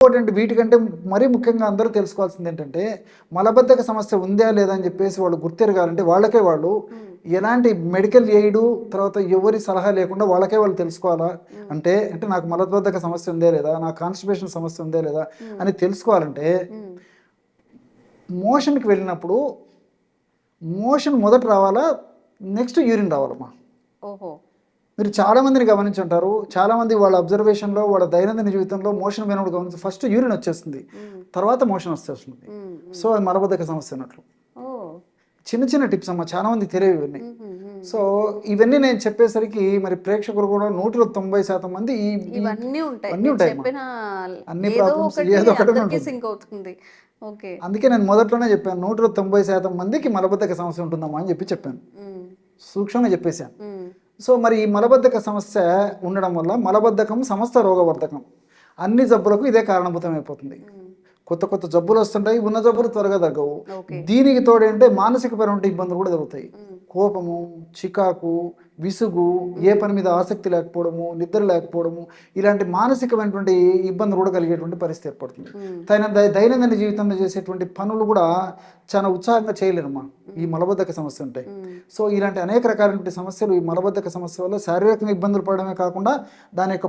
Important వీటికంటే మరీ ముఖ్యంగా అందరూ తెలుసుకోవాల్సింది ఏంటంటే మలబద్ధక సమస్య ఉందా లేదా అని చెప్పేసి వాళ్ళు గుర్తెరగాలంటే వాళ్ళకే వాళ్ళు ఎలాంటి మెడికల్ ఎయిడ్ తర్వాత ఎవరి సలహా లేకుండా వాళ్ళకే వాళ్ళు తెలుసుకోవాలా అంటే అంటే నాకు మలబద్ధక సమస్య ఉందే లేదా నాకు కాన్స్టిపేషన్ సమస్య ఉందే లేదా అని తెలుసుకోవాలంటే మోషన్కి వెళ్ళినప్పుడు మోషన్ మొదట రావాలా నెక్స్ట్ యూరిన్ రావాలమ్మా. ఓహో. మీరు చాలా మందిని గమనించుంటారు, చాలా మంది వాళ్ళ అబ్జర్వేషన్లో వాళ్ళ దైనందిన జీవితంలో మోషన్ పోయినప్పుడు గమనించి ఫస్ట్ యూరిన్ వచ్చేస్తుంది, తర్వాత మోషన్ వచ్చేస్తుంది. సో అది మలబద్ధక సమస్య అన్నట్లు. చిన్న చిన్న టిప్స్ అమ్మా, చాలా మంది తెలియవు ఇవన్నీ. సో ఇవన్నీ నేను చెప్పేసరికి మరి ప్రేక్షకులు కూడా 190% మంది ఇవన్నీ ఉంటాయి, అన్ని ప్రాబ్లమ్స్ ఏదో ఒకటి. అందుకే నేను మొదట్లోనే చెప్పాను 190% మందికి మలబద్ధక సమస్య ఉంటుందమ్మా అని చెప్పాను, సూక్ష్మంగా చెప్పేశాను. సో మరి ఈ మలబద్ధక సమస్య ఉండడం వల్ల మలబద్ధకం సమస్త రోగవర్ధకం, అన్ని జబ్బులకు ఇదే కారణభూతం అయిపోతుంది. కొత్త కొత్త జబ్బులు వస్తుంటాయి, ఉన్న జబ్బులు త్వరగా తగ్గవు. దీనికి తోడేంటే మానసికపరమైన ఇబ్బందులు కూడా జరుగుతాయి. కోపము, చికాకు, విసుగు, ఏ పని మీద ఆసక్తి లేకపోవడము, నిద్ర లేకపోవడము, ఇలాంటి మానసికమైనటువంటి ఇబ్బందులు కూడా కలిగేటువంటి పరిస్థితి ఏర్పడుతుంది. దైనందిన జీవితంలో చేసేటువంటి పనులు కూడా చాలా ఉత్సాహంగా చేయలేరమ్మా ఈ మలబద్ధక సమస్య ఉంటాయి. సో ఇలాంటి అనేక రకాలైన సమస్యలు ఈ మలబద్ధక సమస్య వల్ల శారీరకంగా ఇబ్బందులు పడడమే కాకుండా దాని యొక్క